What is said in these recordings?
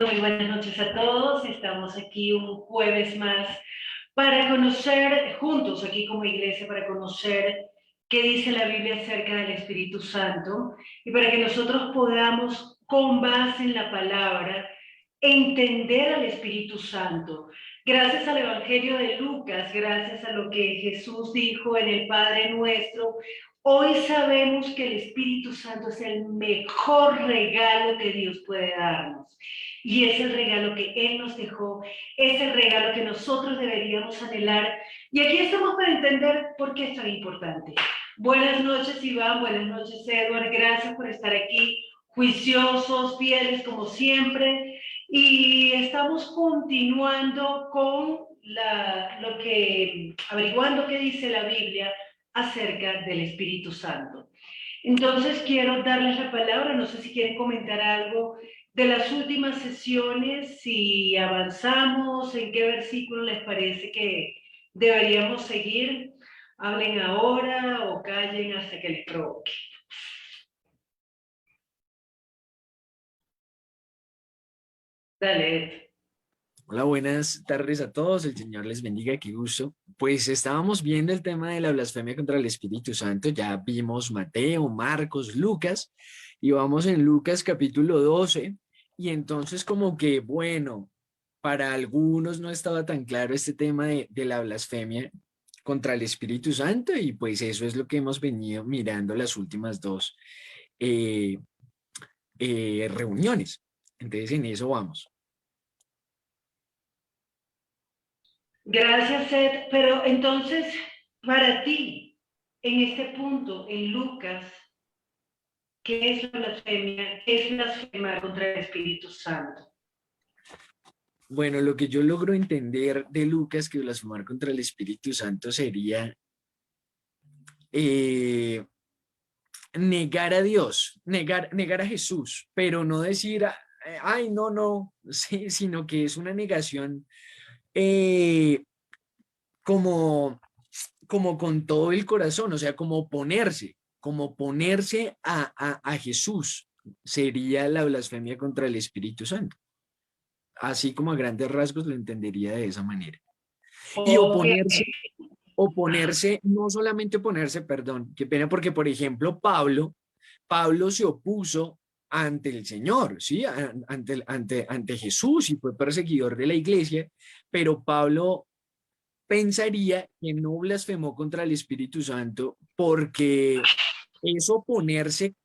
Muy buenas noches a todos. Estamos aquí un jueves más para conocer juntos, aquí como iglesia, para conocer qué dice la Biblia acerca del Espíritu Santo y para que nosotros podamos, con base en la palabra, entender al Espíritu Santo. Gracias al Evangelio de Lucas, gracias a lo que Jesús dijo en el Padre Nuestro, hoy sabemos que el Espíritu Santo es el mejor regalo que Dios puede darnos. Y es el regalo que Él nos dejó, es el regalo que nosotros deberíamos anhelar. Y aquí estamos para entender por qué es tan importante. Buenas noches, Iván, buenas noches, Edward, gracias por estar aquí, juiciosos, fieles como siempre. Y estamos continuando con averiguando qué dice la Biblia acerca del Espíritu Santo. Entonces quiero darles la palabra, no sé si quieren comentar algo de las últimas sesiones, si avanzamos, en qué versículo les parece que deberíamos seguir. Hablen ahora o callen hasta que les provoque. Dale, Ed. Hola, buenas tardes a todos. El Señor les bendiga, qué gusto. Pues estábamos viendo el tema de la blasfemia contra el Espíritu Santo. Ya vimos Mateo, Marcos, Lucas y vamos en Lucas capítulo 12. Y entonces como que, bueno, para algunos no estaba tan claro este tema de la blasfemia contra el Espíritu Santo y pues eso es lo que hemos venido mirando las últimas dos eh, reuniones. Entonces en eso vamos. Gracias, Ed. Pero entonces, para ti, en este punto, en Lucas, ¿qué es la blasfemia? ¿Qué es blasfemar contra el Espíritu Santo? Bueno, lo que yo logro entender de Lucas que blasfemar contra el Espíritu Santo sería eh, negar a Dios, negar a Jesús, pero no decir, ay, no, no, sí, sino que es una negación eh, como, como con todo el corazón, o sea, como ponerse a Jesús sería la blasfemia contra el Espíritu Santo. Así como a grandes rasgos lo entendería de esa manera. Y Ok. oponerse, no solamente oponerse, perdón, qué pena, porque por ejemplo Pablo se opuso ante el Señor, ¿sí? Ante Jesús y fue perseguidor de la iglesia, pero Pablo pensaría que no blasfemó contra el Espíritu Santo porque es oponerse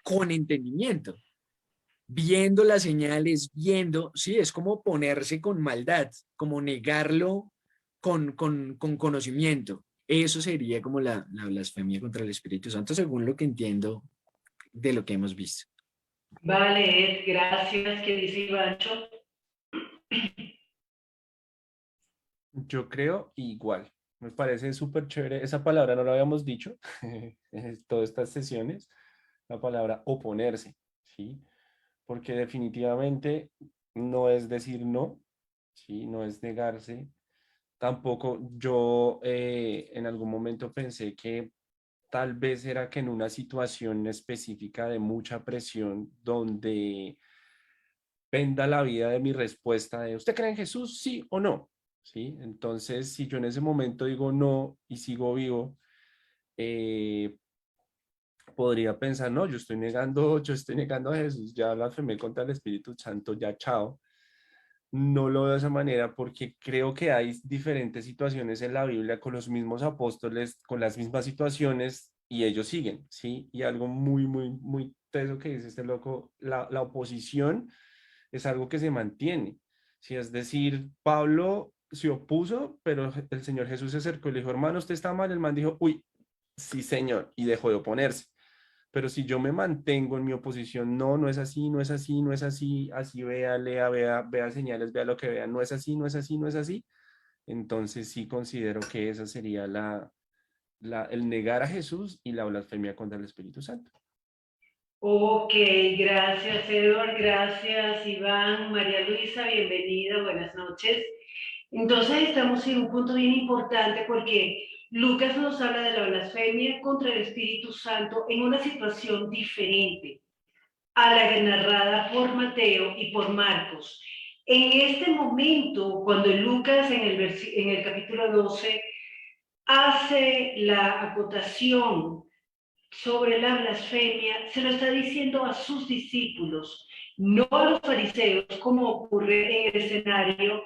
con entendimiento, viendo las señales, viendo, sí, es como ponerse con maldad, como negarlo con conocimiento. Eso sería como la blasfemia contra el Espíritu Santo, según lo que entiendo de lo que hemos visto. Vale, Ed, gracias. ¿Qué dice Ivancho? Yo creo igual. Me parece súper chévere. Esa palabra no la habíamos dicho en todas estas sesiones. La palabra oponerse, ¿sí? Porque definitivamente no es decir no, ¿sí? No es negarse. Tampoco yo en algún momento pensé que tal vez era que en una situación específica de mucha presión donde penda la vida de mi respuesta de ¿usted cree en Jesús? Sí o no. ¿Sí? Entonces, si yo en ese momento digo no y sigo vivo, eh, podría pensar, no, yo estoy negando a Jesús, ya blasfemé contra el Espíritu Santo, ya chao. No lo veo de esa manera porque creo que hay diferentes situaciones en la Biblia con los mismos apóstoles, con las mismas situaciones y ellos siguen, ¿sí? Y algo muy, muy, muy teso que dice este loco, la oposición es algo que se mantiene, ¿sí? Es decir, Pablo se opuso, pero el Señor Jesús se acercó y le dijo, hermano, usted está mal, el man dijo, uy, sí, señor, y dejó de oponerse. Pero si yo me mantengo en mi oposición, no, no es así, no es así, no es así, así vea, lea, vea señales, vea lo que vea, no es así, no es así, no es así, entonces sí considero que esa sería el negar a Jesús y la blasfemia contra el Espíritu Santo. Ok, gracias Edward, gracias Iván, María Luisa, bienvenida, buenas noches. Entonces estamos en un punto bien importante porque Lucas nos habla de la blasfemia contra el Espíritu Santo en una situación diferente. a la narrada por Mateo y por Marcos. En este momento, cuando Lucas en el capítulo 12 hace la acotación sobre la blasfemia, se lo está diciendo a sus discípulos, no a los fariseos, como ocurre en el escenario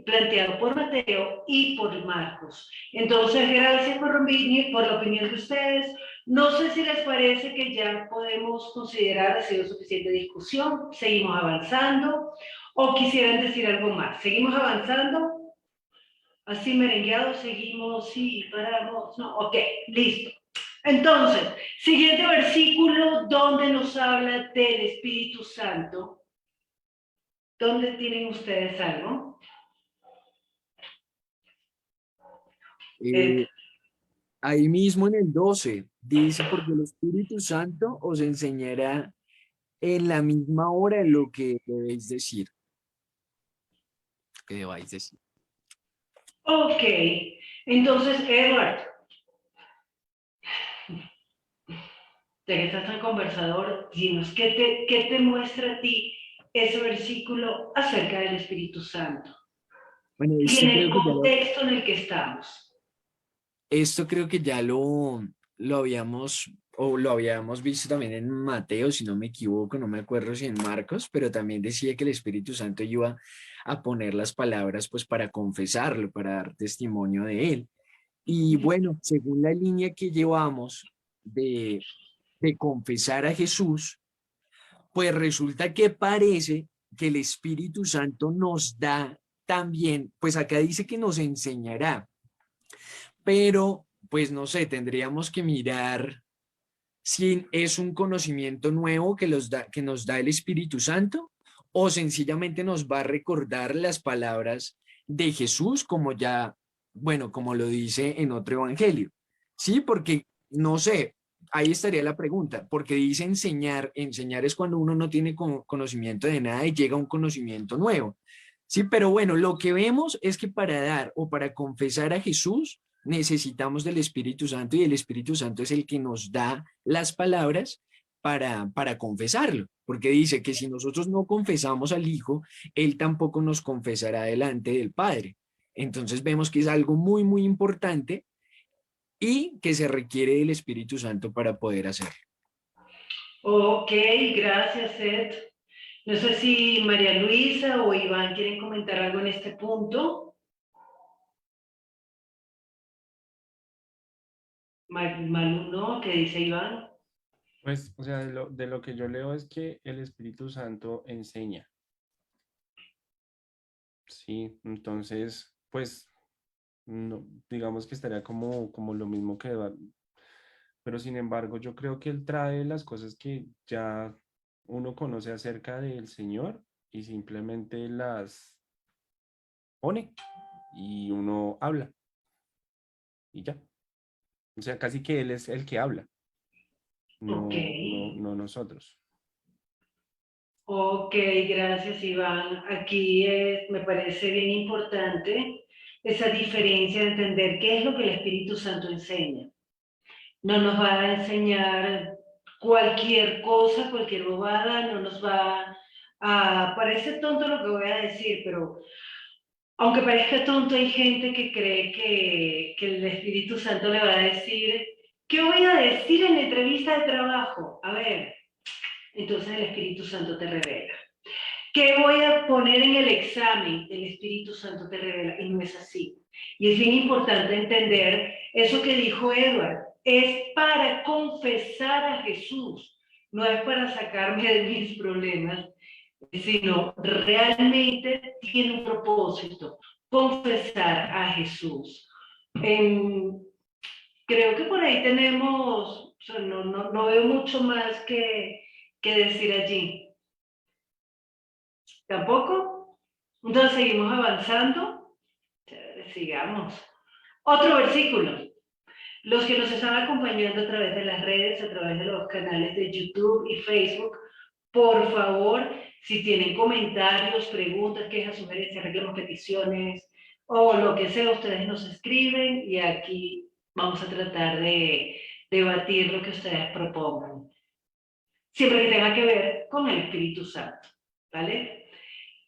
planteado por Mateo y por Marcos. Entonces, gracias por la opinión de ustedes. No sé si les parece que ya podemos considerar ha sido suficiente discusión, seguimos avanzando, o quisieran decir algo más. ¿Seguimos avanzando? Así merengueados, seguimos, sí, paramos, no, ok, listo. Entonces, siguiente versículo donde nos habla del Espíritu Santo. ¿Dónde tienen ustedes algo? Eh, Ahí mismo en el 12 dice, porque el Espíritu Santo os enseñará en la misma hora lo que debéis decir. Que debáis decir. Ok, entonces, Edward, ya que estás tan conversador, dinos, ¿qué te muestra a ti ese versículo acerca del Espíritu Santo? Bueno, Y en el contexto en el que estamos. esto creo que ya lo habíamos, o lo habíamos visto también en Mateo, si no me equivoco, no me acuerdo si en Marcos, pero también decía que el Espíritu Santo iba a poner las palabras pues para confesarlo, para dar testimonio de él. Y bueno, según la línea que llevamos de confesar a Jesús, pues resulta que parece que el Espíritu Santo nos da también, pues acá dice que nos enseñará, pero pues no sé, tendríamos que mirar si es un conocimiento nuevo que nos da el Espíritu Santo o sencillamente nos va a recordar las palabras de Jesús como ya, bueno, como lo dice en otro evangelio. Sí, porque no sé, ahí estaría la pregunta, porque dice enseñar, enseñar es cuando uno no tiene conocimiento de nada y llega a un conocimiento nuevo. Sí, pero bueno, lo que vemos es que para dar o para confesar a Jesús necesitamos del Espíritu Santo y el Espíritu Santo es el que nos da las palabras para confesarlo, porque dice que si nosotros no confesamos al Hijo, Él tampoco nos confesará delante del Padre. Entonces vemos que es algo muy, muy importante y que se requiere del Espíritu Santo para poder hacerlo. Ok, gracias, Ed. No sé si María Luisa o Iván quieren comentar algo en este punto. Malú, ¿no? ¿Qué dice Iván? Pues, o sea, de lo que yo leo es que el Espíritu Santo enseña, ¿sí? Entonces, pues, no, digamos que estaría como lo mismo que Eduardo, pero sin embargo, yo creo que él trae las cosas que ya uno conoce acerca del Señor y simplemente las pone y uno habla y ya. O sea, casi que él es el que habla, Ok. no nosotros. Ok, gracias Iván. Aquí me parece bien importante esa diferencia de entender qué es lo que el Espíritu Santo enseña. No nos va a enseñar cualquier cosa, cualquier bobada, no nos va a... Parece tonto lo que voy a decir, pero aunque parezca tonto, hay gente que cree que el Espíritu Santo le va a decir, ¿qué voy a decir en la entrevista de trabajo? A ver, entonces el Espíritu Santo te revela. ¿Qué voy a poner en el examen? El Espíritu Santo te revela, y no es así. Y es bien importante entender eso que dijo Edward. Es para confesar a Jesús, no es para sacarme de mis problemas, sino realmente tiene un propósito, confesar a Jesús. Creo que por ahí tenemos, o sea, no veo mucho más que decir allí. ¿Tampoco? Entonces seguimos avanzando. Sigamos. Otro versículo. Los que nos están acompañando a través de las redes, a través de los canales de YouTube y Facebook, por favor, si tienen comentarios, preguntas, quejas, sugerencias, reclamos, peticiones o lo que sea, ustedes nos escriben y aquí vamos a tratar de debatir lo que ustedes propongan. Siempre que tenga que ver con el Espíritu Santo, ¿vale?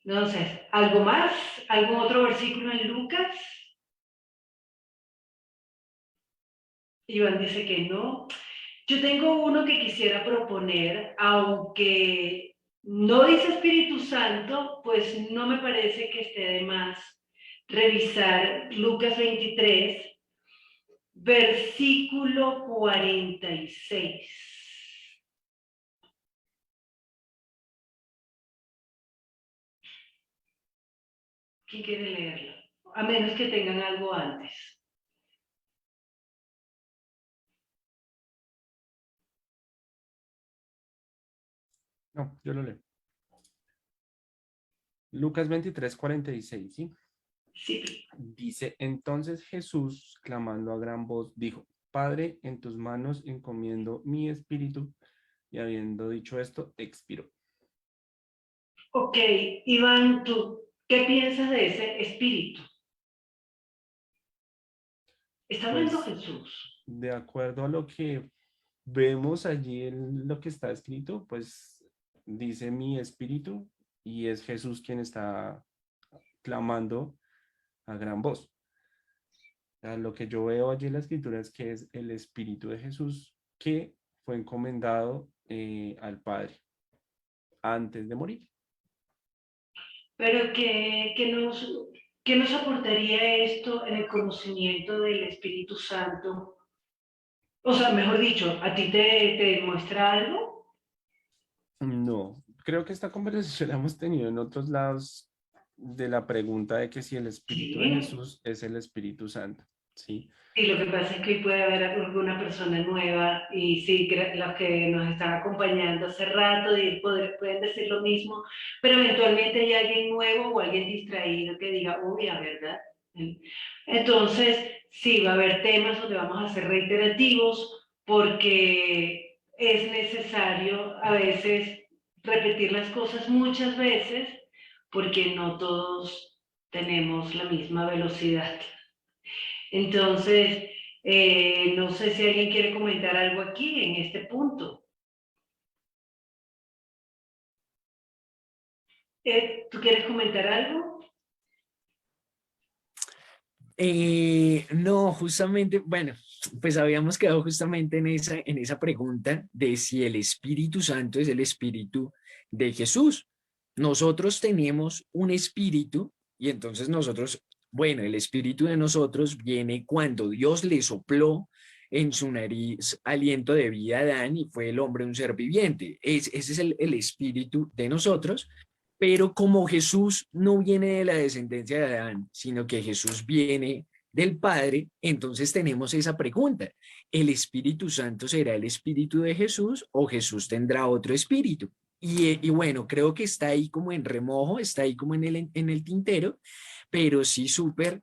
Entonces, ¿algo más? ¿Algún otro versículo en Lucas? Iván dice que no. Yo tengo uno que quisiera proponer, aunque no dice Espíritu Santo, pues no me parece que esté de más revisar Lucas 23, versículo 46. ¿Quién quiere leerlo? A menos que tengan algo antes. No, yo lo leo. Lucas 23, 46, ¿sí? Sí. Dice, entonces Jesús, clamando a gran voz, dijo, Padre, en tus manos encomiendo mi espíritu. Y habiendo dicho esto, expiró. Ok, Iván, ¿tú qué piensas de ese espíritu? Está hablando Pues, Jesús. de acuerdo a lo que vemos allí en lo que está escrito, pues dice mi espíritu y es Jesús quien está clamando a gran voz. Lo que yo veo allí en la escritura es que es el espíritu de Jesús que fue encomendado al Padre antes de morir. Pero ¿qué nos aportaría esto en el conocimiento del Espíritu Santo? O sea, mejor dicho, ¿a ti te demuestra algo? No, creo que esta conversación la hemos tenido en otros lados de la pregunta de que si el espíritu de Sí. Jesús es el Espíritu Santo, ¿sí? Y lo que pasa es que hoy puede haber alguna persona nueva y sí, los que nos están acompañando hace rato pueden decir lo mismo, pero eventualmente hay alguien nuevo o alguien distraído que diga, uy, la verdad. Entonces, sí, va a haber temas donde vamos a ser reiterativos porque es necesario a veces repetir las cosas muchas veces porque no todos tenemos la misma velocidad. Entonces, no sé si alguien quiere comentar algo aquí en este punto. ¿Tú quieres comentar algo? No, justamente, bueno, pues habíamos quedado justamente en esa pregunta de si el Espíritu Santo es el Espíritu de Jesús. Nosotros tenemos un espíritu y entonces nosotros, bueno, el espíritu de nosotros viene cuando Dios le sopló en su nariz aliento de vida a Adán y fue el hombre un ser viviente. Ese es el espíritu de nosotros. Pero como Jesús no viene de la descendencia de Adán, sino que Jesús viene del Padre, entonces tenemos esa pregunta. ¿El Espíritu Santo será el Espíritu de Jesús o Jesús tendrá otro espíritu? Y bueno, creo que está ahí como en remojo, está ahí como en el tintero, pero sí súper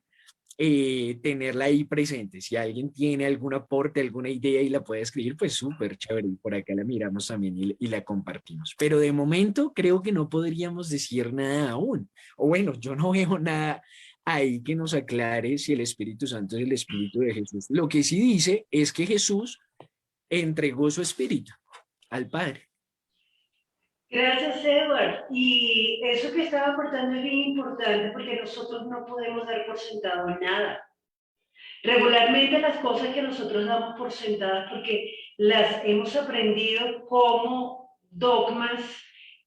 tenerla ahí presente. Si alguien tiene algún aporte, alguna idea y la puede escribir, pues súper chévere. Y por acá la miramos también y la compartimos. Pero de momento creo que no podríamos decir nada aún. O bueno, yo no veo nada ahí que nos aclare si el Espíritu Santo es el Espíritu de Jesús. Lo que sí dice es que Jesús entregó su Espíritu al Padre. Gracias, Edward. Y eso que estaba aportando es bien importante porque nosotros no podemos dar por sentado nada. Regularmente las cosas que nosotros damos por sentadas porque las hemos aprendido como dogmas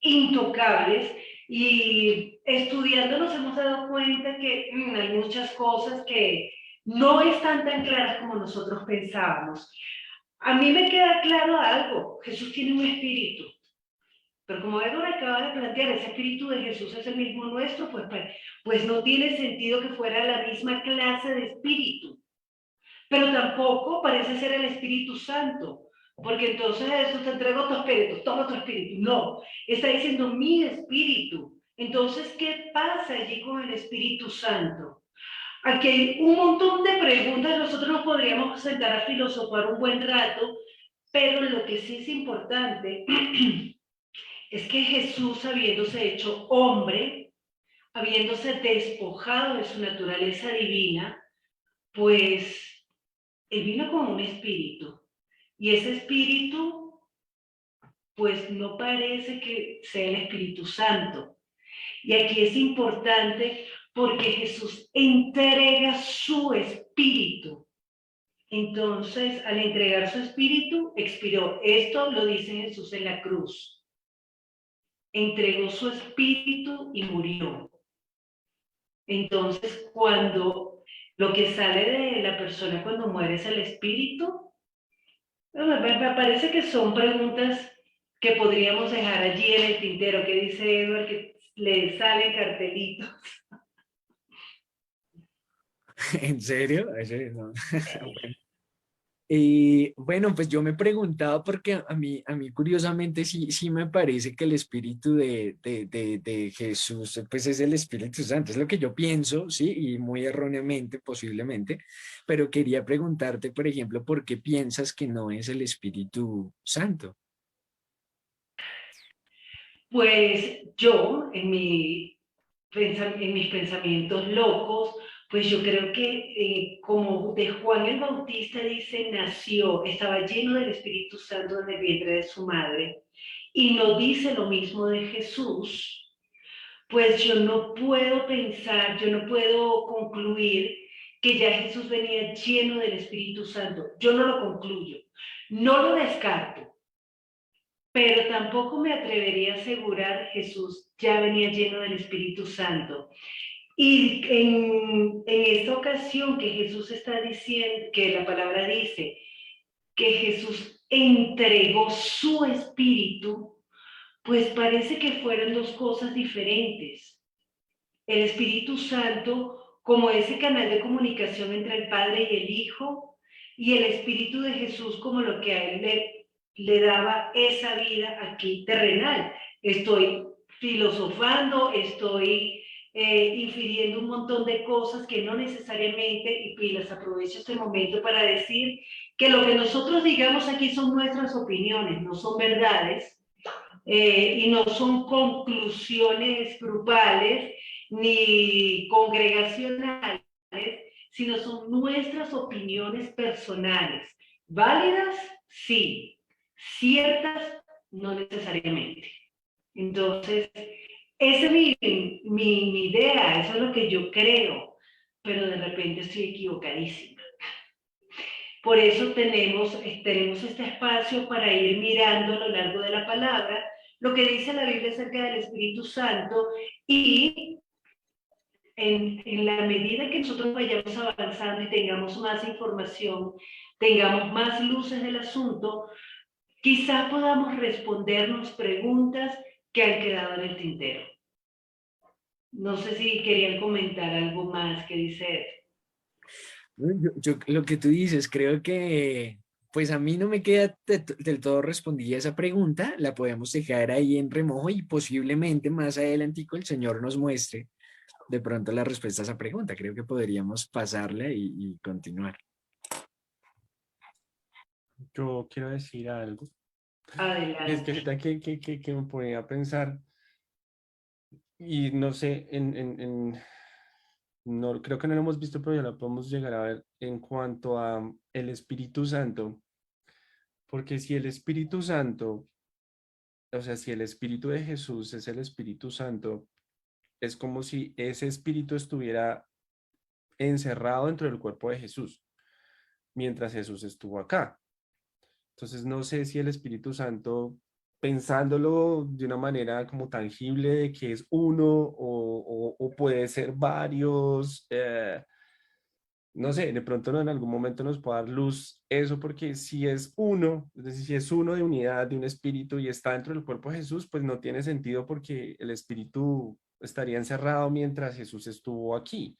intocables y estudiando nos hemos dado cuenta que hay muchas cosas que no están tan claras como nosotros pensábamos. A mí me queda claro algo, Jesús tiene un espíritu, pero como Edward acaba de plantear, ese espíritu de Jesús es el mismo nuestro, pues no tiene sentido que fuera la misma clase de espíritu. Pero tampoco parece ser el Espíritu Santo, porque entonces Jesús te entrega tu espíritu, toma tu espíritu. No, está diciendo mi espíritu. Entonces, ¿qué pasa allí con el Espíritu Santo? Aquí hay un montón de preguntas, nosotros nos podríamos sentar a filosofar un buen rato, pero lo que sí es importante es que Jesús, habiéndose hecho hombre, habiéndose despojado de su naturaleza divina, pues él vino con un espíritu y ese espíritu pues no parece que sea el Espíritu Santo. Y aquí es importante porque Jesús entrega su espíritu. Entonces, al entregar su espíritu, expiró. Esto lo dice Jesús en la cruz. Entregó su espíritu y murió. Entonces, cuando lo que sale de la persona cuando muere es el espíritu, me parece que son preguntas que podríamos dejar allí en el tintero, que dice Edward que le salen cartelitos. ¿En serio? No. Bueno. Y bueno, pues yo me preguntaba porque a mí curiosamente sí me parece que el espíritu de Jesús, pues es el Espíritu Santo, es lo que yo pienso, sí, y muy erróneamente posiblemente, pero quería preguntarte, por ejemplo, ¿por qué piensas que no es el Espíritu Santo? Pues yo, en mis pensamientos locos, pues yo creo que como de Juan el Bautista dice, nació, estaba lleno del Espíritu Santo en el vientre de su madre, y no dice lo mismo de Jesús, pues yo no puedo pensar, yo no puedo concluir que ya Jesús venía lleno del Espíritu Santo. Yo no lo concluyo, no lo descarto, pero tampoco me atrevería a asegurar Jesús ya venía lleno del Espíritu Santo. Y en esta ocasión que Jesús está diciendo, que la palabra dice, que Jesús entregó su espíritu, pues parece que fueron dos cosas diferentes. El Espíritu Santo como ese canal de comunicación entre el Padre y el Hijo, y el Espíritu de Jesús como lo que a él le daba esa vida aquí terrenal. Estoy filosofando, estoy infiriendo un montón de cosas que no necesariamente, y pilas, aprovecho este momento para decir que lo que nosotros digamos aquí son nuestras opiniones, no son verdades, y no son conclusiones grupales ni congregacionales, sino son nuestras opiniones personales. ¿Válidas? Sí. Ciertas, no necesariamente. Entonces, esa es mi idea, eso es lo que yo creo, pero de repente estoy equivocadísima. Por eso tenemos este espacio para ir mirando a lo largo de la palabra lo que dice la Biblia acerca del Espíritu Santo, y en la medida que nosotros vayamos avanzando y tengamos más información, tengamos más luces del asunto, quizás podamos respondernos preguntas que han quedado en el tintero. No sé si querían comentar algo más que dice. Lo que tú dices, creo que pues a mí no me queda del todo respondida esa pregunta, la podemos dejar ahí en remojo y posiblemente más adelantico el Señor nos muestre de pronto la respuesta a esa pregunta. Creo que podríamos pasarla y continuar. Yo quiero decir algo. Y es que Adelante. ahorita que me ponía a pensar, y no sé, no, creo que no lo hemos visto, pero ya lo podemos llegar a ver en cuanto a el Espíritu Santo. Porque si el Espíritu Santo, o sea, si el Espíritu de Jesús es el Espíritu Santo, es como si ese Espíritu estuviera encerrado dentro del cuerpo de Jesús, mientras Jesús estuvo acá. Entonces, no sé si el Espíritu Santo, pensándolo de una manera como tangible, de que es uno o puede ser varios, no sé, de pronto en algún momento nos puede dar luz eso, porque si es uno, es decir, si es uno de unidad, de un espíritu y está dentro del cuerpo de Jesús, pues no tiene sentido porque el espíritu estaría encerrado mientras Jesús estuvo aquí.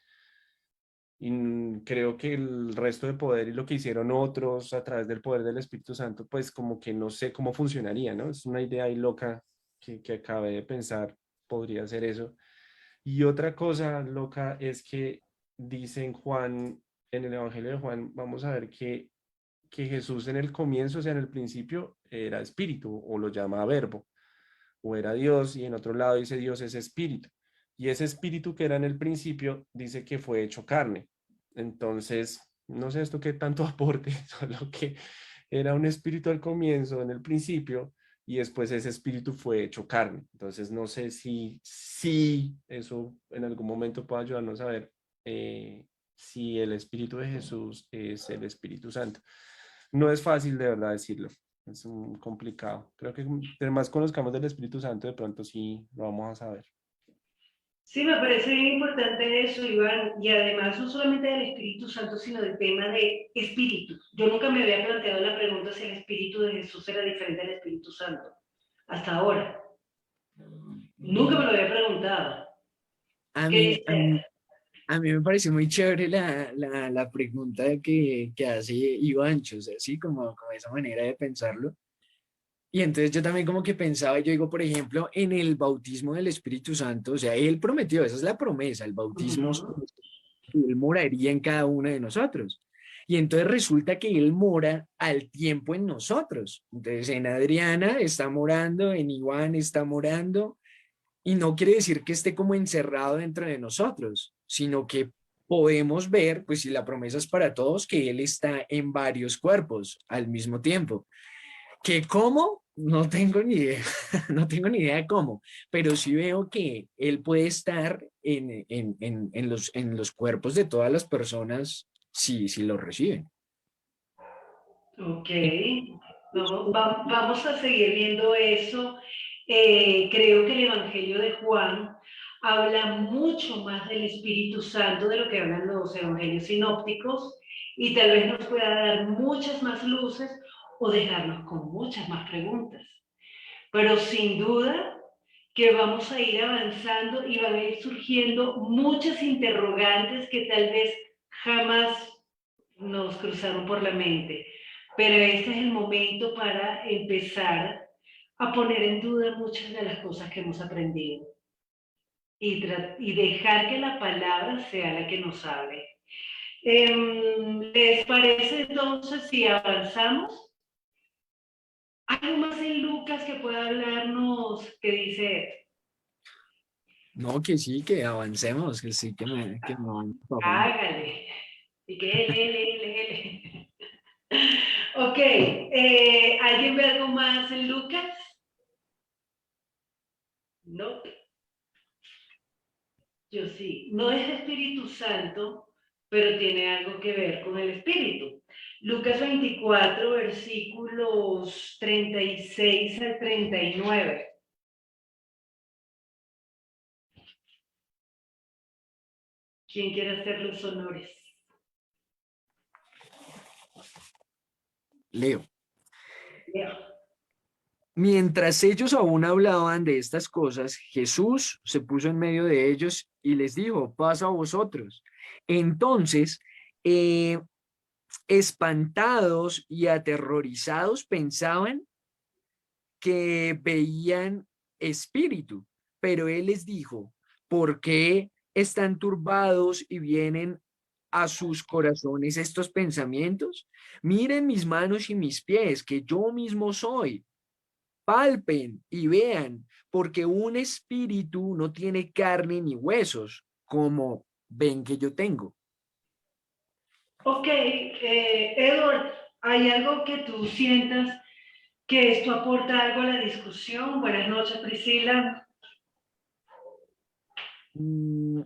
Y creo que el resto de poder y lo que hicieron otros a través del poder del Espíritu Santo, pues como que no sé cómo funcionaría, ¿no? Es una idea ahí loca que acabé de pensar, podría ser eso. Y otra cosa loca es que dice en Juan, en el Evangelio de Juan, vamos a ver que Jesús en el comienzo, o sea, en el principio, era espíritu o lo llama verbo, o era Dios, y en otro lado dice Dios es espíritu. Y ese espíritu que era en el principio dice que fue hecho carne. Entonces, no sé esto qué tanto aporte, solo que era un espíritu al comienzo, en el principio, y después ese espíritu fue hecho carne. Entonces no sé si eso en algún momento puede ayudarnos a ver si el Espíritu de Jesús es el Espíritu Santo. No es fácil de verdad decirlo, es complicado. Creo que entre más conozcamos del Espíritu Santo, de pronto sí lo vamos a saber. Sí, me parece bien importante eso, Iván, y además no solamente del Espíritu Santo, sino del tema de espíritu. Yo nunca me había planteado la pregunta si el Espíritu de Jesús era diferente al Espíritu Santo, hasta ahora. Nunca me lo había preguntado. A ¿Qué mí, a dice? mí, a mí me pareció muy chévere la pregunta que hace Ivancho, o sea, así como esa manera de pensarlo. Y entonces yo también como que pensaba, yo digo, por ejemplo, en el bautismo del Espíritu Santo, o sea, Él prometió, esa es la promesa, el bautismo, Uh-huh. que Él moraría en cada uno de nosotros. Y entonces resulta que Él mora al tiempo en nosotros. Entonces en Adriana está morando, en Iván está morando, y no quiere decir que esté como encerrado dentro de nosotros, sino que podemos ver, pues si la promesa es para todos, que Él está en varios cuerpos al mismo tiempo. ¿Que cómo? No tengo ni idea, no tengo ni idea de cómo, pero sí veo que él puede estar en los cuerpos de todas las personas si lo reciben. Ok, vamos a seguir viendo eso. Creo que el Evangelio de Juan habla mucho más del Espíritu Santo de lo que hablan los evangelios sinópticos y tal vez nos pueda dar muchas más luces o dejarnos con muchas más preguntas. Pero sin duda que vamos a ir avanzando y van a ir surgiendo muchas interrogantes que tal vez jamás nos cruzaron por la mente. Pero este es el momento para empezar a poner en duda muchas de las cosas que hemos aprendido y dejar que la palabra sea la que nos hable. ¿Les parece entonces si avanzamos? ¿Algo más en Lucas que pueda hablarnos que dice? No, que sí, que avancemos, que sí, que me van, papá. Hágale. Y que él. Ok, ¿alguien ve algo más en Lucas? No, yo sí. No es Espíritu Santo, pero tiene algo que ver con el Espíritu. Lucas 24, versículos 36 al 39. ¿Quién quiere hacer los honores? Leo. Leo. Mientras ellos aún hablaban de estas cosas, Jesús se puso en medio de ellos y les dijo, paz a vosotros. Entonces, eh, espantados y aterrorizados, pensaban que veían espíritu, pero él les dijo, ¿por qué están turbados y vienen a sus corazones estos pensamientos? Miren mis manos y mis pies, que yo mismo soy. Palpen y vean, porque un espíritu no tiene carne ni huesos, como ven que yo tengo. Ok, Edward, ¿hay algo que tú sientas que esto aporta algo a la discusión? Buenas noches, Priscila. Mm,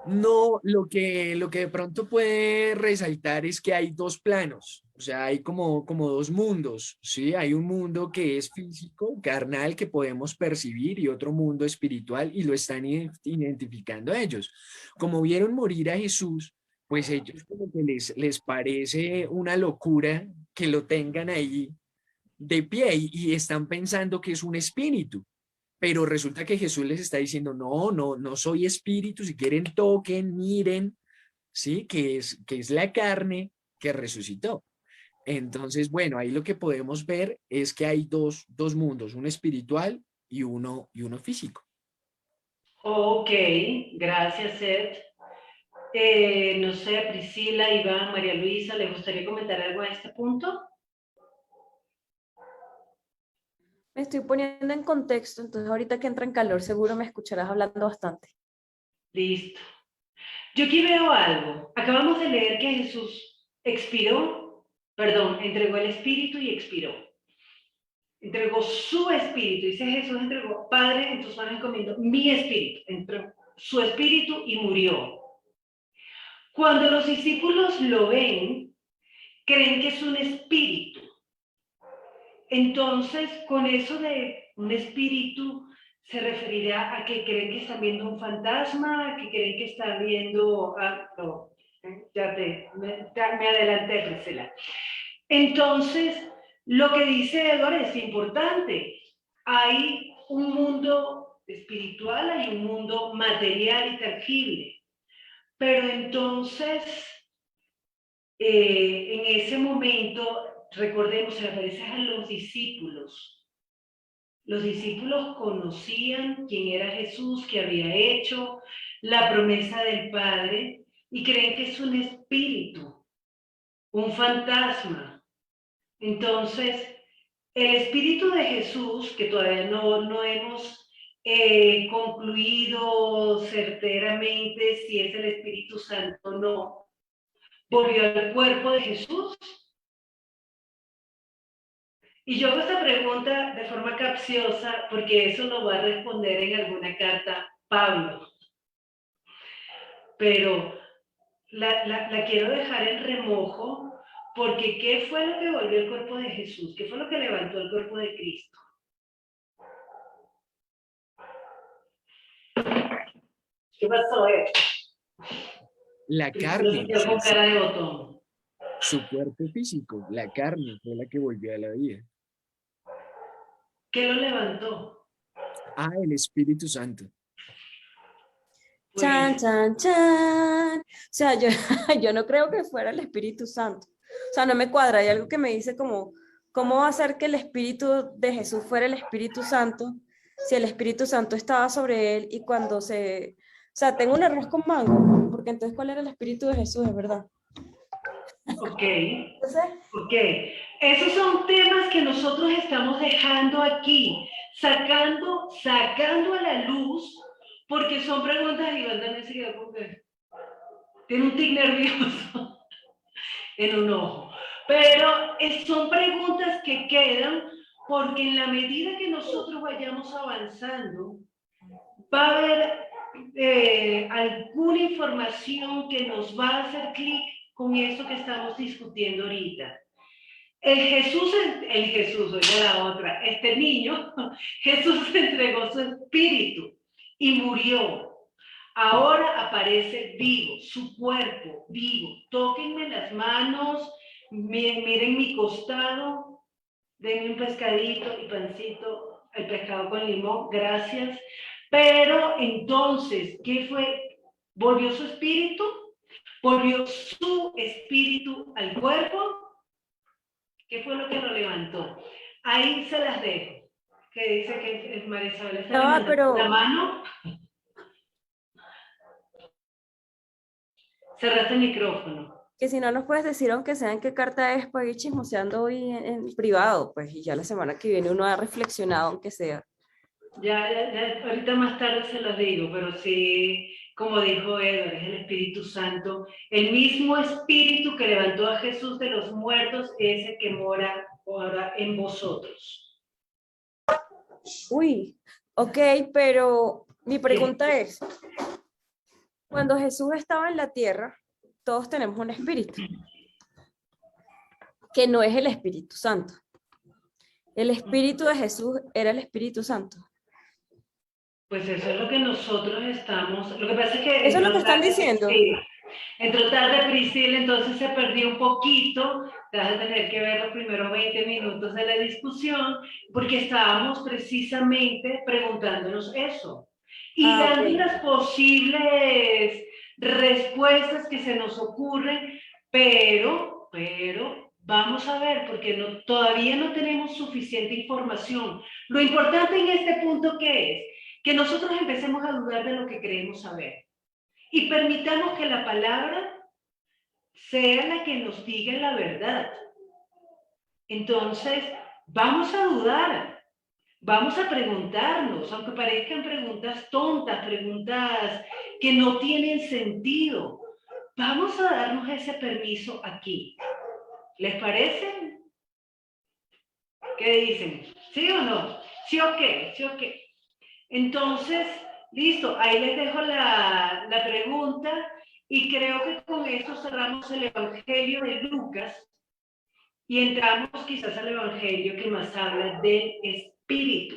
No, lo que de pronto puede resaltar es que hay dos planos, o sea, hay como dos mundos, ¿sí? Hay un mundo que es físico, carnal, que podemos percibir y otro mundo espiritual y lo están identificando ellos. Como vieron morir a Jesús, pues ellos como que les parece una locura que lo tengan ahí de pie y están pensando que es un espíritu. Pero resulta que Jesús les está diciendo, no, no, no soy espíritu, si quieren toquen, miren, ¿sí? Que es la carne que resucitó. Entonces, bueno, ahí lo que podemos ver es que hay dos mundos, uno espiritual y uno físico. Ok, gracias, Ed. No sé, Priscila, Iván, María Luisa, ¿les gustaría comentar algo a este punto? Me estoy poniendo en contexto, entonces ahorita que entra en calor seguro me escucharás hablando bastante. Listo. Yo aquí veo algo. Acabamos de leer que Jesús expiró, entregó el espíritu y expiró. Entregó su espíritu, dice Jesús, entregó, Padre, en tus manos encomiendo mi espíritu, entró su espíritu y murió. Cuando los discípulos lo ven, creen que es un espíritu. Entonces, con eso de un espíritu, se referirá a que creen que están viendo un fantasma, que creen que están viendo... me adelanté, Priscila. Entonces, lo que dice Edward es importante. Hay un mundo espiritual, hay un mundo material y tangible. Pero entonces, en ese momento, recordemos, se refiere a los discípulos. Los discípulos conocían quién era Jesús, qué había hecho, la promesa del Padre, y creen que es un espíritu, un fantasma. Entonces, el espíritu de Jesús, que todavía no hemos concluido certeramente si es el Espíritu Santo o no, volvió al cuerpo de Jesús. Y yo hago esta pregunta de forma capciosa porque eso lo va a responder en alguna carta Pablo. Pero la quiero dejar en remojo porque ¿qué fue lo que volvió el cuerpo de Jesús? ¿Qué fue lo que levantó el cuerpo de Cristo? ¿Qué pasó? La carne, Con cara de botón. su cuerpo físico, la carne fue la que volvió a la vida. ¿Qué lo levantó? El Espíritu Santo. Pues, Chan, chan, chan. O sea, yo no creo que fuera el Espíritu Santo. O sea, no me cuadra. Hay algo que me dice como, ¿cómo hacer que el Espíritu de Jesús fuera el Espíritu Santo si el Espíritu Santo estaba sobre él y cuando se... O sea, tengo un arroz con mango, porque entonces, ¿cuál era el Espíritu de Jesús, es verdad? ok. Entonces, Ok, esos son temas que nosotros estamos dejando aquí, sacando a la luz, porque son preguntas, y Iván también se quedó con que tiene un tic nervioso en un ojo, pero son preguntas que quedan porque en la medida que nosotros vayamos avanzando, va a haber alguna información que nos va a hacer clic con eso que estamos discutiendo ahorita. El Jesús, oiga la otra, este niño, Jesús entregó su espíritu y murió. Ahora aparece vivo, su cuerpo vivo. Tóquenme las manos, miren mi costado, denme un pescadito y pancito, el pescado con limón, gracias. Pero entonces, ¿qué fue? ¿Volvió su espíritu? ¿Volvió su espíritu al cuerpo? ¿Qué fue lo que lo levantó? Ahí se las dejo. Que dice que María Isabel está levantando pero... la mano. Cerraste el micrófono. Que si no nos puedes decir, aunque sea en qué carta es, para ir chismoseando hoy en privado, pues, y ya la semana que viene uno ha reflexionado, aunque sea. Ya, ahorita más tarde se los digo, pero sí, como dijo Edward, es el Espíritu Santo. El mismo Espíritu que levantó a Jesús de los muertos es el que mora ahora en vosotros. Uy, ok, pero mi pregunta es, cuando Jesús estaba en la tierra, todos tenemos un espíritu, que no es el Espíritu Santo. El Espíritu de Jesús era el Espíritu Santo. Pues eso es lo que nosotros estamos... Lo que pasa es que... Eso es lo que están diciendo. Sí. Entró tarde Priscila, entonces se perdió un poquito, vas a tener que ver los primeros 20 minutos de la discusión, porque estábamos precisamente preguntándonos eso y dando okay. las posibles respuestas que se nos ocurren, pero vamos a ver, porque todavía no tenemos suficiente información. Lo importante en este punto, ¿qué es? Que nosotros empecemos a dudar de lo que creemos saber. Y permitamos que la palabra sea la que nos diga la verdad. Entonces, vamos a dudar, vamos a preguntarnos, aunque parezcan preguntas tontas, preguntas que no tienen sentido. Vamos a darnos ese permiso aquí. ¿Les parece? ¿Qué dicen? ¿Sí o no? ¿Sí o qué? ¿Sí o qué? Entonces, listo, ahí les dejo la pregunta y creo que con esto cerramos el Evangelio de Lucas y entramos quizás al Evangelio que más habla del Espíritu,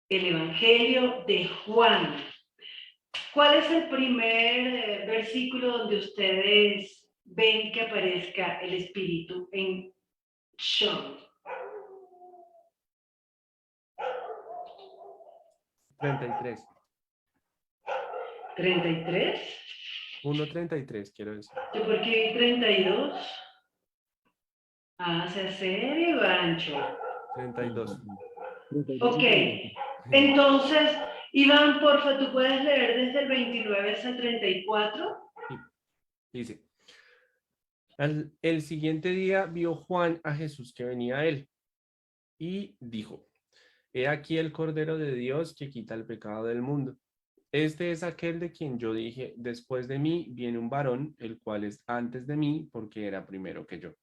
el Evangelio de Juan. ¿Cuál es el primer versículo donde ustedes ven que aparezca el Espíritu en John? 33. 33. 1:33, quiero decir. ¿Yo por qué 32? Ah, ¿se serio, Bancho? 32. Ok, entonces, Iván, porfa, ¿tú puedes leer desde el 29 hasta el 34? Sí. Dice, el siguiente día vio Juan a Jesús que venía a él y dijo, he aquí el Cordero de Dios que quita el pecado del mundo. Este es aquel de quien yo dije, después de mí viene un varón, el cual es antes de mí, porque era primero que yo.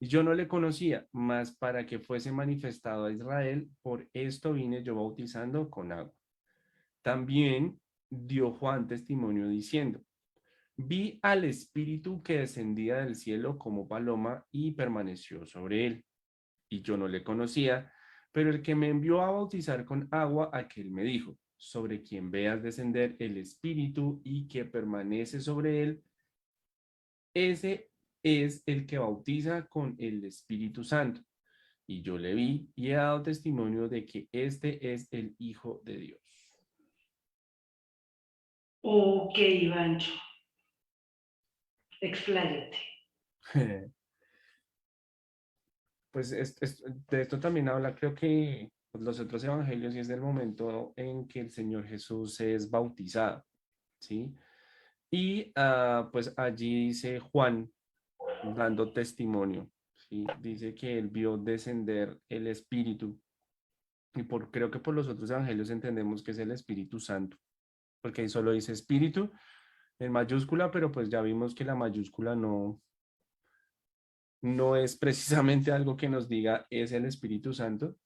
Y yo no le conocía, mas para que fuese manifestado a Israel, por esto vine yo bautizando con agua. También dio Juan testimonio diciendo, vi al Espíritu que descendía del cielo como paloma y permaneció sobre él. Y yo no le conocía, pero el que me envió a bautizar con agua, aquel me dijo, sobre quien veas descender el Espíritu y que permanece sobre él, ese es el que bautiza con el Espíritu Santo. Y yo le vi y he dado testimonio de que este es el Hijo de Dios. Ok, Ivancho. Expláyate. Pues de esto también habla, creo que los otros evangelios, y es del momento en que el Señor Jesús es bautizado, ¿sí? Y pues allí dice Juan, dando testimonio, ¿sí? Dice que él vio descender el Espíritu, y creo que por los otros evangelios entendemos que es el Espíritu Santo, porque ahí solo dice Espíritu en mayúscula, pero pues ya vimos que la mayúscula no es precisamente algo que nos diga es el Espíritu Santo,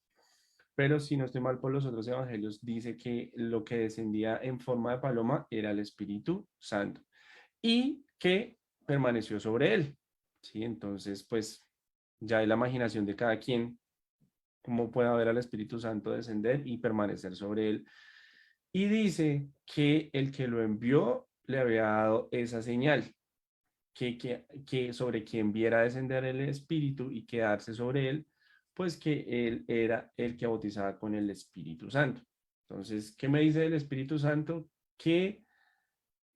pero si no estoy mal por los otros evangelios, dice que lo que descendía en forma de paloma era el Espíritu Santo y que permaneció sobre él, ¿sí? Entonces, pues ya hay la imaginación de cada quien, cómo puede ver al Espíritu Santo descender y permanecer sobre él. Y dice que el que lo envió le había dado esa señal, que sobre quien viera descender el Espíritu y quedarse sobre él, pues que él era el que bautizaba con el Espíritu Santo. Entonces, ¿qué me dice del Espíritu Santo? Que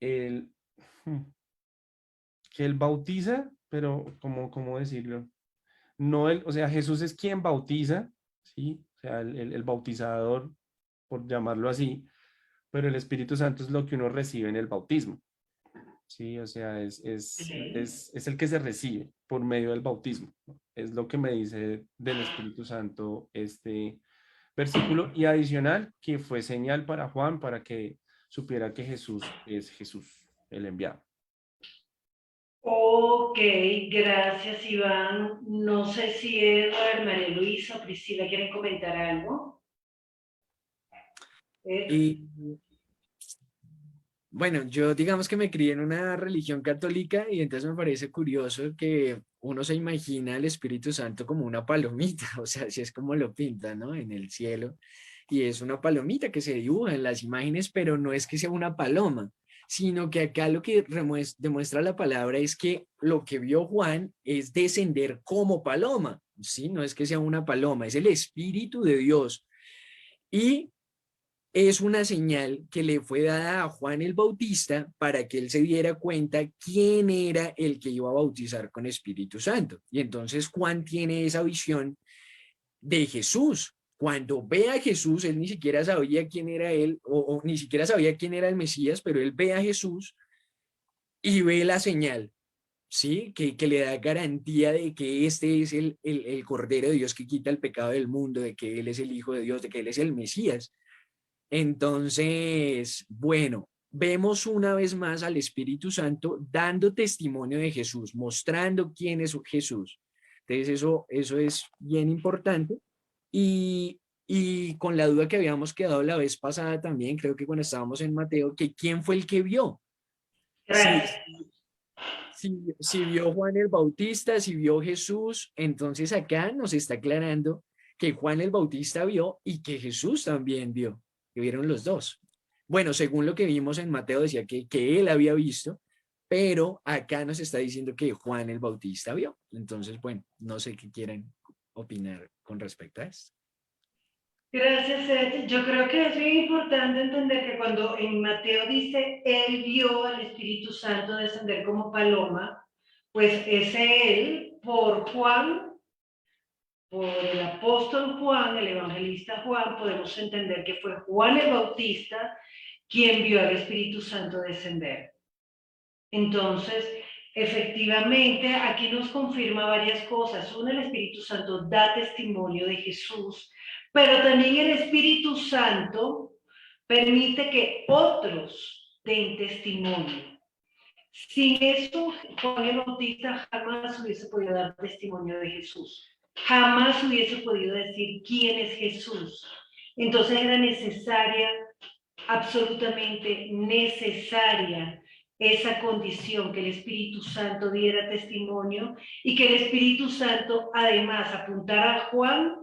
él, que él bautiza, pero ¿cómo decirlo? No él, o sea, Jesús es quien bautiza, ¿sí? O sea, el bautizador, por llamarlo así, pero el Espíritu Santo es lo que uno recibe en el bautismo. Sí, o sea, es el que se recibe por medio del bautismo, ¿no? Es lo que me dice del Espíritu Santo este versículo y adicional que fue señal para Juan para que supiera que Jesús es Jesús, el enviado. Ok, gracias, Iván. No sé si Edward, María Luisa o Priscila quieren comentar algo. Y bueno, yo digamos que me crié en una religión católica y entonces me parece curioso que uno se imagina al Espíritu Santo como una palomita, o sea, así es como lo pintan, ¿no? En el cielo. Y es una palomita que se dibuja en las imágenes, pero no es que sea una paloma, sino que acá lo que demuestra la palabra es que lo que vio Juan es descender como paloma, ¿sí? No es que sea una paloma, es el Espíritu de Dios. Y es una señal que le fue dada a Juan el Bautista para que él se diera cuenta quién era el que iba a bautizar con Espíritu Santo. Y entonces Juan tiene esa visión de Jesús. Cuando ve a Jesús, él ni siquiera sabía quién era él, o ni siquiera sabía quién era el Mesías, pero él ve a Jesús y ve la señal, ¿sí? Que le da garantía de que este es el Cordero de Dios que quita el pecado del mundo, de que él es el Hijo de Dios, de que él es el Mesías. Entonces, bueno, vemos una vez más al Espíritu Santo dando testimonio de Jesús, mostrando quién es Jesús. Entonces eso es bien importante. Y con la duda que habíamos quedado la vez pasada también, creo que cuando estábamos en Mateo, que quién fue el que vio. Si, Gracias. si vio Juan el Bautista, si vio Jesús, entonces acá nos está aclarando que Juan el Bautista vio y que Jesús también vio, que vieron los dos. Bueno, según lo que vimos en Mateo decía que él había visto, pero acá nos está diciendo que Juan el Bautista vio. Entonces, bueno, no sé qué quieren opinar con respecto a esto. Gracias, Ed. Yo creo que es bien importante entender que cuando en Mateo dice, él vio al Espíritu Santo descender como paloma, pues ese él, por Juan, por el apóstol Juan, el evangelista Juan, podemos entender que fue Juan el Bautista quien vio al Espíritu Santo descender. Entonces, efectivamente, aquí nos confirma varias cosas. Uno, el Espíritu Santo da testimonio de Jesús, pero también el Espíritu Santo permite que otros den testimonio. Sin eso, Juan el Bautista jamás hubiese podido dar testimonio de Jesús. Jamás hubiese podido decir quién es Jesús. Entonces era necesaria, absolutamente necesaria, esa condición, que el Espíritu Santo diera testimonio y que el Espíritu Santo además apuntara a Juan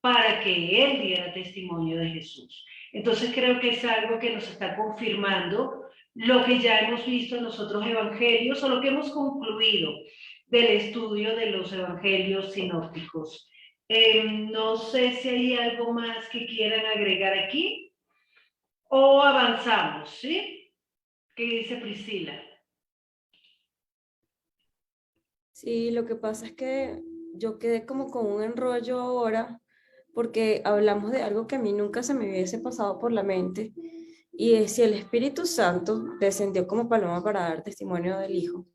para que él diera testimonio de Jesús. Entonces creo que es algo que nos está confirmando lo que ya hemos visto en los otros evangelios o lo que hemos concluido del estudio de los evangelios sinópticos. No sé si hay algo más que quieran agregar aquí o avanzamos, ¿sí? ¿Qué dice Priscila? Sí, lo que pasa es que yo quedé como con un enrollo ahora porque hablamos de algo que a mí nunca se me hubiese pasado por la mente, y es si el Espíritu Santo descendió como paloma para dar testimonio del Hijo.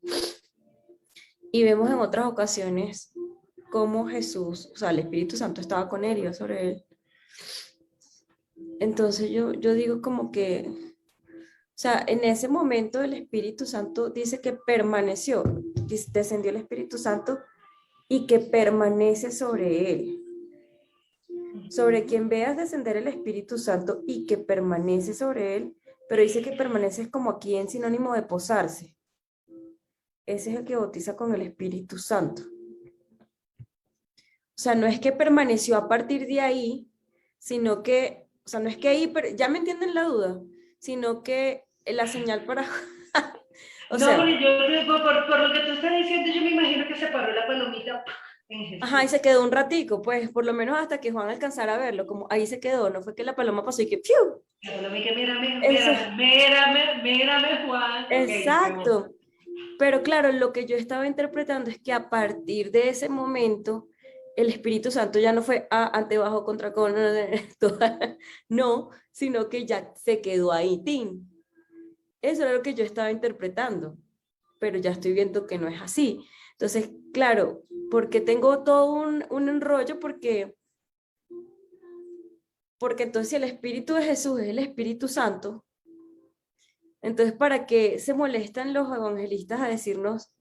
Y vemos en otras ocasiones cómo Jesús, o sea, el Espíritu Santo estaba con él, iba sobre él. Entonces yo digo como que, o sea, en ese momento el Espíritu Santo dice que permaneció, descendió el Espíritu Santo y que permanece sobre él. Sobre quien veas descender el Espíritu Santo y que permanece sobre él, pero dice que permanece es como aquí en sinónimo de posarse. Ese es el que bautiza con el Espíritu Santo. O sea, no es que permaneció a partir de ahí, sino que, o sea, no es que ahí, ya me entienden la duda, sino que la señal para... o no, sea, porque yo, por lo que tú estás diciendo, yo me imagino que se paró la palomita en Jesús. Ajá, y se quedó un ratico, pues, por lo menos hasta que Juan alcanzara a verlo, como ahí se quedó, no fue que la paloma pasó y que ¡piu! La palomita, mírame, Juan. Exacto. Okay, pero claro, lo que yo estaba interpretando es que a partir de ese momento, el Espíritu Santo ya no fue ante, bajo, contra, con, no, sino que ya se quedó ahí, ¡tin! Eso era lo que yo estaba interpretando, pero ya estoy viendo que no es así. Entonces, claro, porque tengo todo un enrollo, porque entonces si el Espíritu de Jesús es el Espíritu Santo, entonces ¿para qué se molestan los evangelistas a decirnos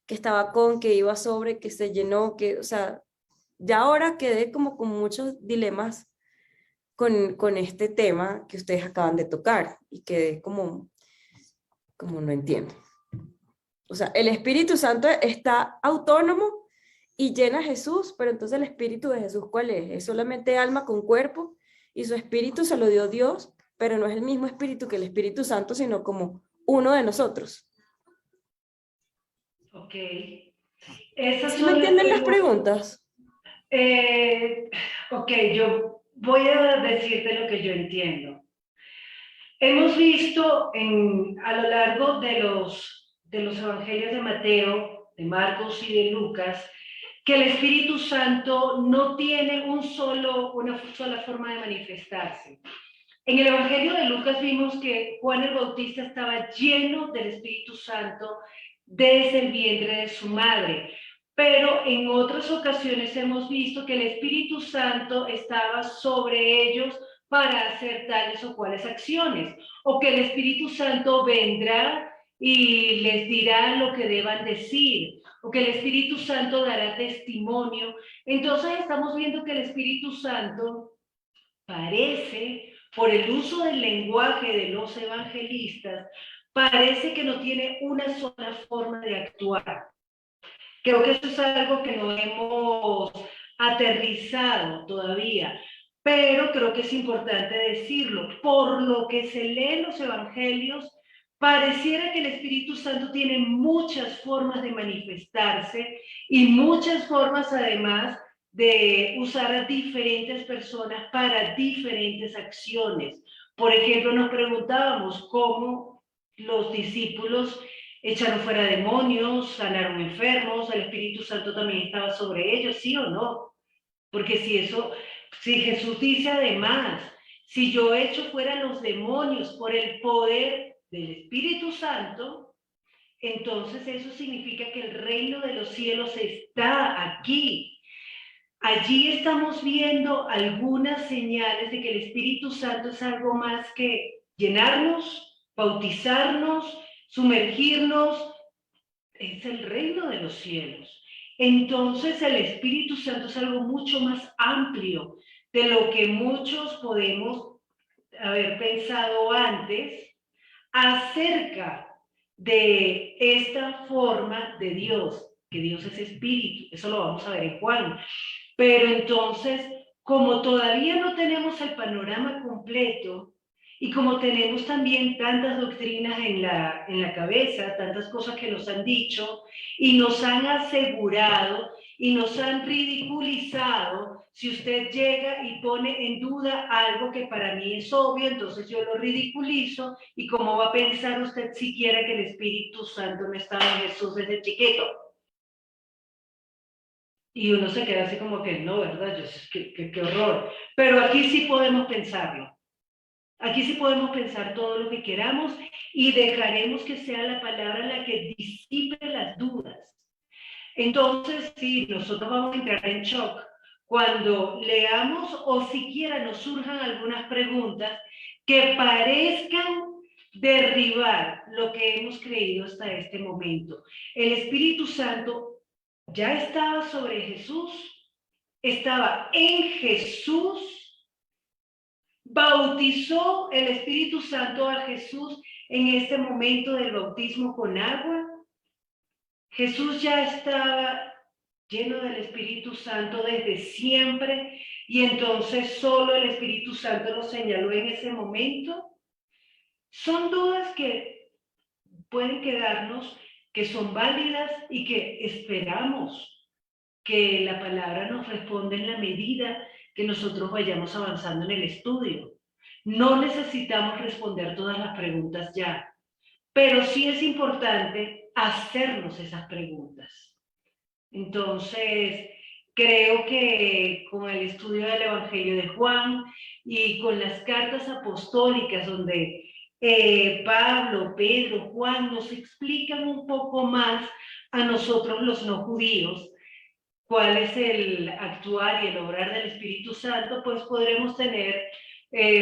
que estaba con, que iba sobre, que se llenó, que, o sea, ya ahora quedé como con muchos dilemas con este tema que ustedes acaban de tocar y quedé como no entiendo. O sea, el Espíritu Santo está autónomo y llena a Jesús, pero entonces el Espíritu de Jesús, ¿cuál es? Es solamente alma con cuerpo y su Espíritu se lo dio Dios, pero no es el mismo Espíritu que el Espíritu Santo, sino como uno de nosotros. Ok. ¿Sí me entienden las preguntas? Ok, yo voy a decirte lo que yo entiendo. Hemos visto a lo largo de los evangelios de Mateo, de Marcos y de Lucas, que el Espíritu Santo no tiene una sola forma de manifestarse. En el Evangelio de Lucas vimos que Juan el Bautista estaba lleno del Espíritu Santo desde el vientre de su madre, pero en otras ocasiones hemos visto que el Espíritu Santo estaba sobre ellos para hacer tales o cuales acciones, o que el Espíritu Santo vendrá y les dirá lo que deban decir, o que el Espíritu Santo dará testimonio. Entonces estamos viendo que el Espíritu Santo parece, por el uso del lenguaje de los evangelistas, parece que no tiene una sola forma de actuar. Creo que eso es algo que no hemos aterrizado todavía, pero creo que es importante decirlo. Por lo que se lee en los evangelios, pareciera que el Espíritu Santo tiene muchas formas de manifestarse y muchas formas además de usar a diferentes personas para diferentes acciones. Por ejemplo, nos preguntábamos cómo los discípulos echaron fuera demonios, sanaron enfermos, el Espíritu Santo también estaba sobre ellos, ¿sí o no? Porque si Jesús dice además, si yo echo fuera los demonios por el poder del Espíritu Santo, entonces eso significa que el reino de los cielos está aquí. Allí estamos viendo algunas señales de que el Espíritu Santo es algo más que llenarnos, bautizarnos, sumergirnos, es el reino de los cielos. Entonces el Espíritu Santo es algo mucho más amplio de lo que muchos podemos haber pensado antes acerca de esta forma de Dios, que Dios es espíritu. Eso lo vamos a ver en Juan. Pero entonces, como todavía no tenemos el panorama completo y como tenemos también tantas doctrinas en la cabeza, tantas cosas que nos han dicho y nos han asegurado y nos han ridiculizado, si usted llega y pone en duda algo que para mí es obvio, entonces yo lo ridiculizo, y cómo va a pensar usted siquiera que el Espíritu Santo no estaba en Jesús desde chiquito. Y uno se queda así como que no, ¿verdad? Qué horror. Pero aquí sí podemos pensarlo. Aquí sí podemos pensar todo lo que queramos y dejaremos que sea la palabra la que disipe las dudas. Entonces, sí, nosotros vamos a entrar en shock cuando leamos o siquiera nos surjan algunas preguntas que parezcan derribar lo que hemos creído hasta este momento. El Espíritu Santo ya estaba sobre Jesús, estaba en Jesús, bautizó el Espíritu Santo a Jesús en este momento del bautismo con agua. Jesús ya estaba lleno del Espíritu Santo desde siempre y entonces solo el Espíritu Santo lo señaló en ese momento. Son dudas que pueden quedarnos, que son válidas y que esperamos que la palabra nos responda en la medida que nosotros vayamos avanzando en el estudio. No necesitamos responder todas las preguntas ya, pero sí es importante hacernos esas preguntas. Entonces, creo que con el estudio del Evangelio de Juan y con las cartas apostólicas donde Pablo, Pedro, Juan nos explican un poco más a nosotros los no judíos cuál es el actuar y el obrar del Espíritu Santo, pues podremos tener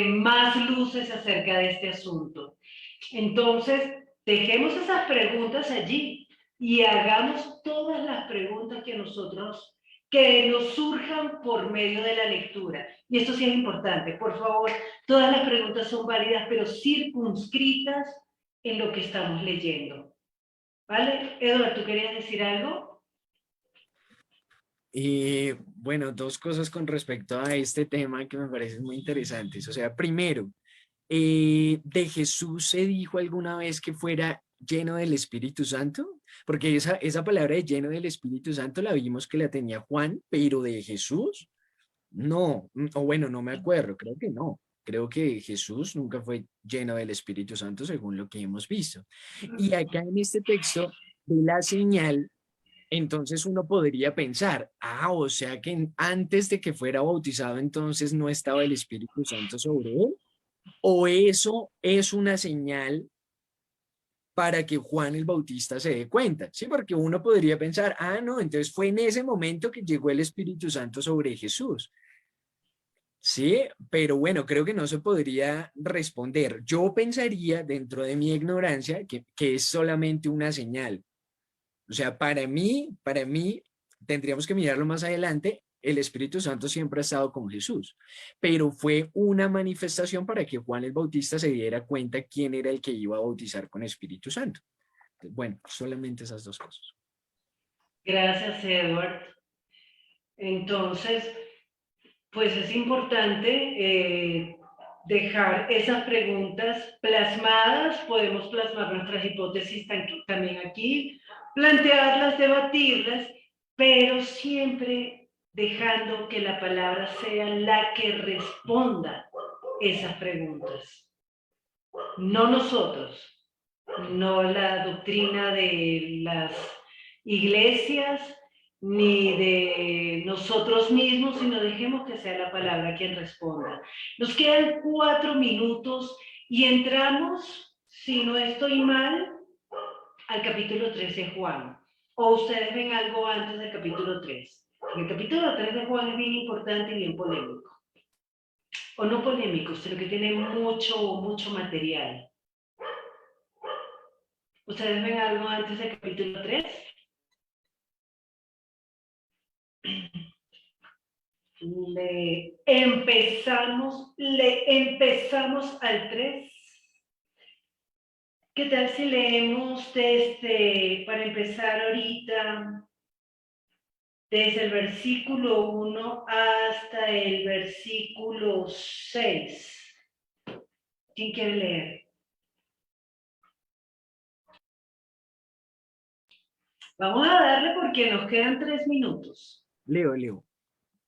más luces acerca de este asunto. Entonces, dejemos esas preguntas allí y hagamos todas las preguntas que nos surjan por medio de la lectura. Y esto sí es importante, por favor, todas las preguntas son válidas, pero circunscritas en lo que estamos leyendo. ¿Vale? Eduardo, ¿tú querías decir algo? Bueno, dos cosas con respecto a este tema que me parecen muy interesantes. O sea, primero, ¿de Jesús se dijo alguna vez que fuera lleno del Espíritu Santo? Porque esa palabra de lleno del Espíritu Santo la vimos que la tenía Juan, pero de Jesús, no. O bueno, no me acuerdo, creo que no. Creo que Jesús nunca fue lleno del Espíritu Santo según lo que hemos visto. Y acá en este texto de la señal, entonces uno podría pensar, o sea que antes de que fuera bautizado entonces no estaba el Espíritu Santo sobre él, o eso es una señal para que Juan el Bautista se dé cuenta, ¿sí? Porque uno podría pensar, no, entonces fue en ese momento que llegó el Espíritu Santo sobre Jesús. Sí, pero bueno, creo que no se podría responder. Yo pensaría dentro de mi ignorancia que es solamente una señal. O sea, para mí, tendríamos que mirarlo más adelante. El Espíritu Santo siempre ha estado con Jesús, pero fue una manifestación para que Juan el Bautista se diera cuenta quién era el que iba a bautizar con Espíritu Santo. Bueno, solamente esas dos cosas. Gracias, Edward. Entonces, pues es importante dejar esas preguntas plasmadas, podemos plasmar nuestras hipótesis también aquí, plantearlas, debatirlas, pero siempre dejando que la palabra sea la que responda esas preguntas. No nosotros, no la doctrina de las iglesias, ni de nosotros mismos, sino dejemos que sea la palabra quien responda. Nos quedan 4 minutos y entramos, si no estoy mal, al capítulo 3 de Juan. ¿O ustedes ven algo antes del capítulo 3? El capítulo 3 de Juan es bien importante y bien polémico. O no polémico, sino que tiene mucho material. ¿Ustedes ven algo antes del capítulo 3? Le empezamos al 3. ¿Qué tal si leemos para empezar ahorita, desde el versículo 1 hasta el versículo 6? ¿Quién quiere leer? Vamos a darle porque nos quedan 3 minutos. Leo.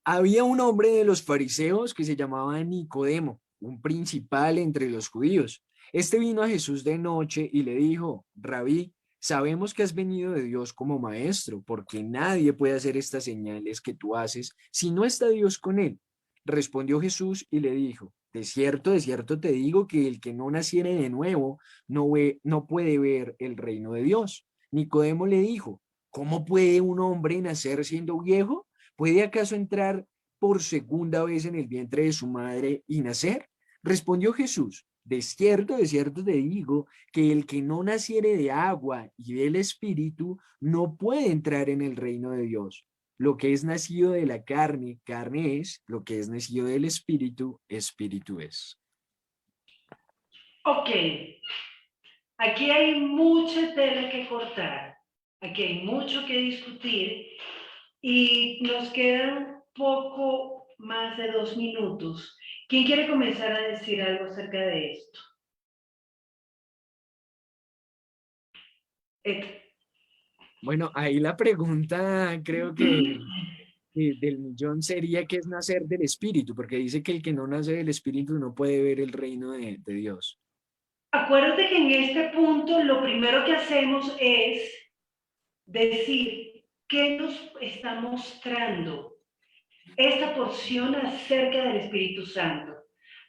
Había un hombre de los fariseos que se llamaba Nicodemo, un principal entre los judíos. Este vino a Jesús de noche y le dijo: Rabí, sabemos que has venido de Dios como maestro, porque nadie puede hacer estas señales que tú haces si no está Dios con él. Respondió Jesús y le dijo: de cierto te digo que el que no naciere de nuevo no puede ver el reino de Dios. Nicodemo le dijo: ¿cómo puede un hombre nacer siendo viejo? ¿Puede acaso entrar por segunda vez en el vientre de su madre y nacer? Respondió Jesús: de cierto te digo que el que no naciere de agua y del Espíritu no puede entrar en el reino de Dios. Lo que es nacido de la carne, carne es; lo que es nacido del Espíritu, Espíritu es. Ok, aquí hay mucha tela que cortar, aquí hay mucho que discutir y nos quedan poco más de 2 minutos. ¿Quién quiere comenzar a decir algo acerca de esto? Bueno, ahí la pregunta creo que del millón sería: ¿qué es nacer del Espíritu? Porque dice que el que no nace del Espíritu no puede ver el reino de Dios. Acuérdate que en este punto lo primero que hacemos es decir qué nos está mostrando esta porción acerca del Espíritu Santo.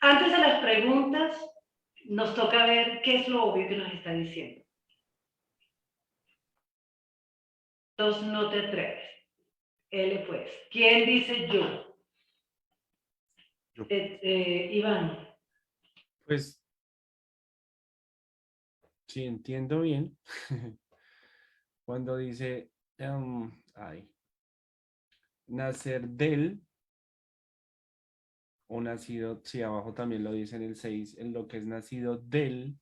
Antes de las preguntas, nos toca ver qué es lo obvio que nos está diciendo. Entonces, no te atreves. L pues. ¿Quién dice yo? Yo. Iván. Pues, si entiendo bien, cuando dice, nacer del, o nacido, si abajo también lo dice en el 6, en lo que es nacido del,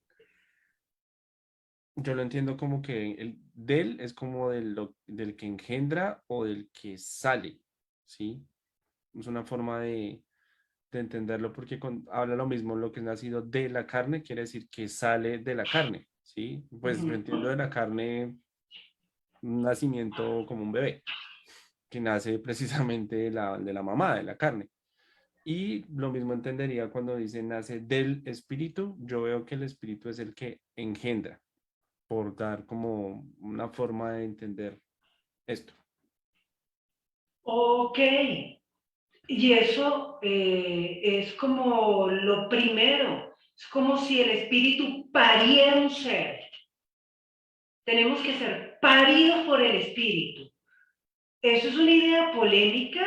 yo lo entiendo como que el del es como del que engendra o del que sale, ¿sí? Es una forma de entenderlo porque habla lo mismo, lo que es nacido de la carne quiere decir que sale de la carne, ¿sí? Pues yo entiendo de la carne un nacimiento como un bebé, que nace precisamente de la mamá, de la carne. Y lo mismo entendería cuando dice nace del espíritu, yo veo que el espíritu es el que engendra, por dar como una forma de entender esto. Ok. Y eso es como lo primero. Es como si el espíritu pariera un ser. Tenemos que ser paridos por el espíritu. Eso es una idea polémica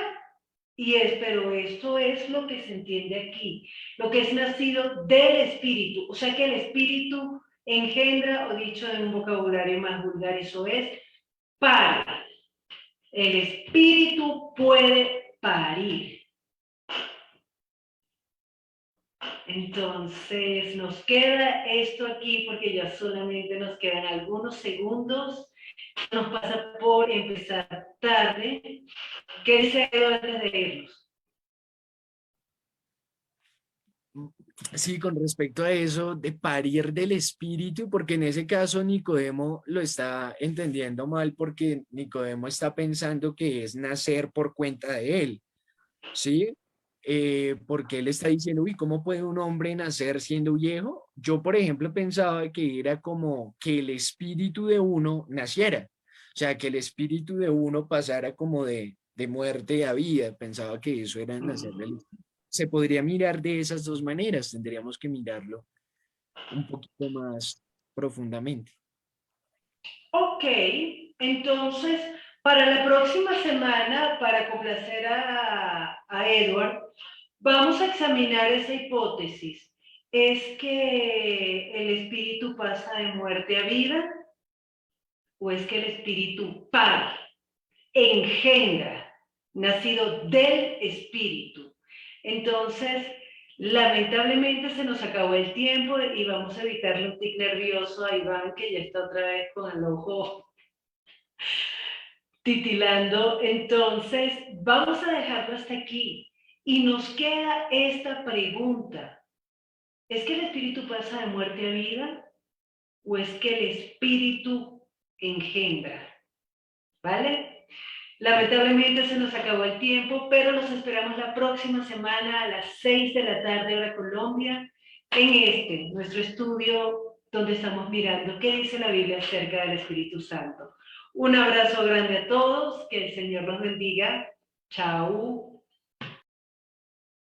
pero esto es lo que se entiende aquí, lo que es nacido del Espíritu. O sea que el Espíritu engendra, o dicho en un vocabulario más vulgar, eso es para. El Espíritu puede parir. Entonces nos queda esto aquí porque ya solamente nos quedan algunos segundos. Nos pasa por empezar tarde. ¿Qué dice antes de irnos? Sí, con respecto a eso de parir del espíritu, porque en ese caso Nicodemo lo está entendiendo mal porque Nicodemo está pensando que es nacer por cuenta de él, ¿sí? Porque él está diciendo, uy, ¿cómo puede un hombre nacer siendo viejo? Yo, por ejemplo, pensaba que era como que el espíritu de uno naciera, o sea, que el espíritu de uno pasara como de muerte a vida, pensaba que eso era nacer del espíritu. Se podría mirar de esas dos maneras, tendríamos que mirarlo un poquito más profundamente. Ok, entonces para la próxima semana, para complacer a Edward, vamos a examinar esa hipótesis. ¿Es que el espíritu pasa de muerte a vida? ¿O es que el espíritu para, engendra, nacido del espíritu? Entonces, lamentablemente se nos acabó el tiempo y vamos a evitarle un tic nervioso a Iván, que ya está otra vez con el ojo titilando. Entonces, vamos a dejarlo hasta aquí. Y nos queda esta pregunta. ¿Es que el espíritu pasa de muerte a vida? ¿O es que el espíritu engendra? ¿Vale? Lamentablemente se nos acabó el tiempo, pero nos esperamos la próxima semana a las 6 de la tarde, hora Colombia, en nuestro estudio, donde estamos mirando qué dice la Biblia acerca del Espíritu Santo. Un abrazo grande a todos, que el Señor los bendiga. Chao.